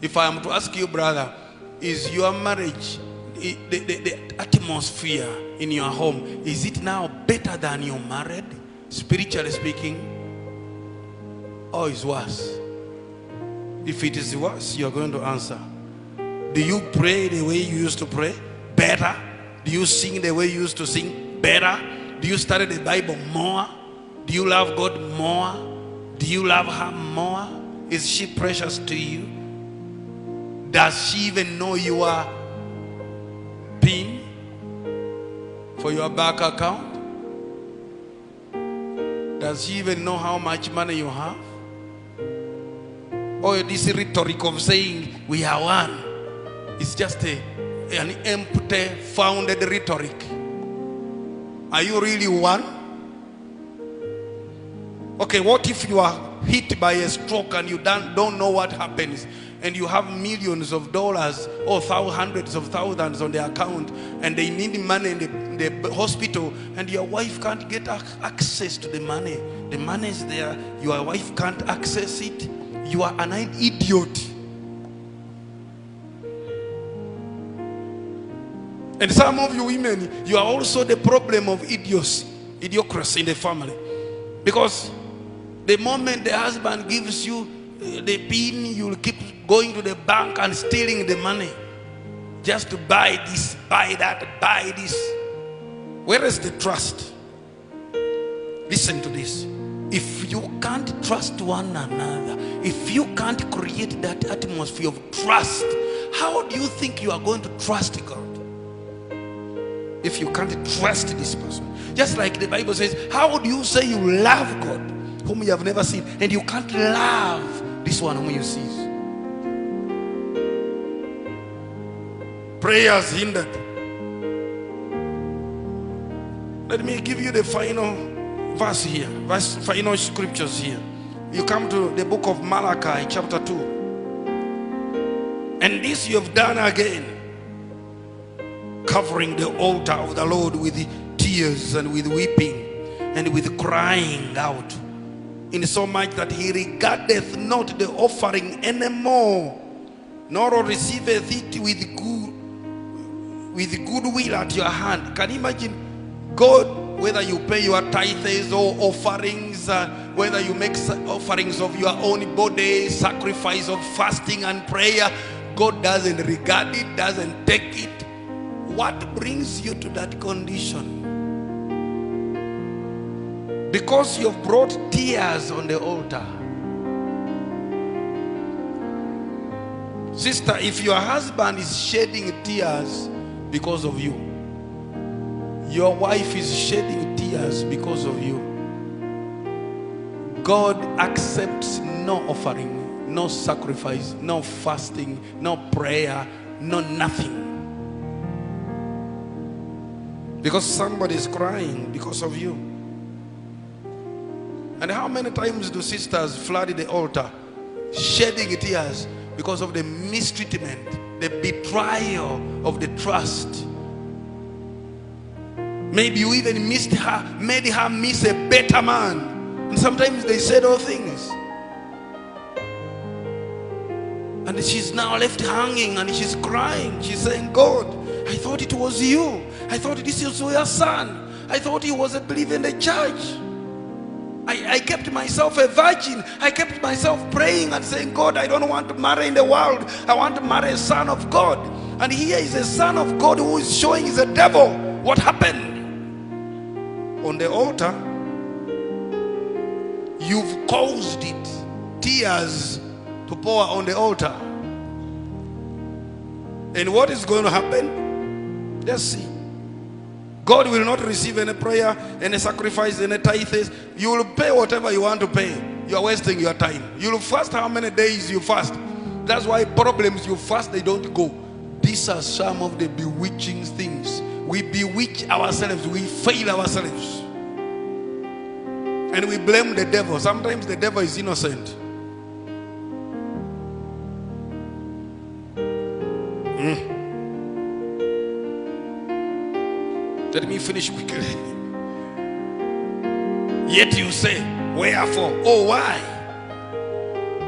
If I am to ask you, brother, is your marriage, the atmosphere in your home, is it now better than you're married, spiritually speaking, or is worse? If it is worse, you're going to answer. Do you pray the way you used to pray? Better? Do you sing the way you used to sing? Better? Do you study the Bible more? Do you love God more? Do you love her more? Is she precious to you? Does she even know your PIN for your bank account? Does she even know how much money you have? Or this rhetoric of saying we are one, it's just an empty, founded rhetoric. Are you really one? Okay, what if you are hit by a stroke and you don't know what happens, and you have millions of dollars or hundreds of thousands on the account, and they need money in the hospital, and your wife can't get access to the money? The money is there, your wife can't access it. You are an idiot. And some of you women, you are also the problem of idiocracy in the family. Because the moment the husband gives you the PIN, you'll keep going to the bank and stealing the money just to buy this, buy that, buy this. Where is the trust? Listen to this. If you can't trust one another, if you can't create that atmosphere of trust, how do you think you are going to trust God? If you can't trust this person. Just like the Bible says, how do you say you love God whom you have never seen, and you can't love this one whom you see? Prayers hindered. Let me give you the final verse here, final scriptures here. You come to the book of Malachi chapter 2. And this you have done again, covering the altar of the Lord with tears and with weeping and with crying out, in so much that he regardeth not the offering anymore, nor receiveth it with goodwill at your hand. Can you imagine God, whether you pay your tithes or offerings, whether you make offerings of your own body, sacrifice of fasting and prayer, God doesn't regard it, doesn't take it. What brings you to that condition? Because you've brought tears on the altar. Sister, if your husband is shedding tears because of you, your wife is shedding tears because of you, God accepts no offering, no sacrifice, no fasting, no prayer, no nothing. Because somebody is crying because of you. And how many times do sisters flood the altar, shedding tears because of the mistreatment, the betrayal of the trust? Maybe you even missed her, made her miss a better man. And sometimes they said all things. And she's now left hanging and she's crying. She's saying, God, I thought it was you. I thought this was your son. I thought he was a believer in the church. I kept myself a virgin. I kept myself praying and saying, God, I don't want to marry in the world. I want to marry a son of God. And here is a son of God who is showing is a devil. What happened? On the altar, you've caused it, tears to pour on the altar. And what is going to happen? Let's see. God will not receive any prayer, any sacrifice, any tithes. You will pay whatever you want to pay. You are wasting your time. You will fast how many days you fast. That's why problems you fast, they don't go. These are some of the bewitching things. We bewitch ourselves. We fail ourselves. And we blame the devil. Sometimes the devil is innocent. Let me finish quickly. Yet you say, wherefore? Oh, why?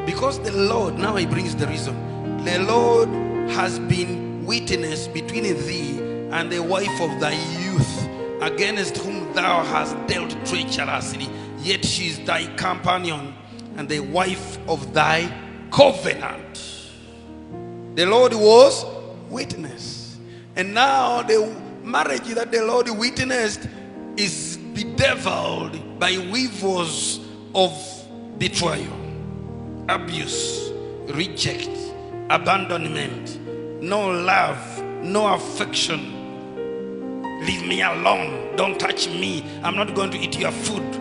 Because the Lord, now he brings the reason. the Lord has been witness between thee and the wife of thy youth, against whom thou hast dealt treacherously, yet she is thy companion and the wife of thy covenant. The Lord was witness. And now the marriage that the Lord witnessed is bedeviled by weevils of betrayal, abuse, reject, abandonment, no love, no affection. Leave me alone. Don't touch me. I'm not going to eat your food.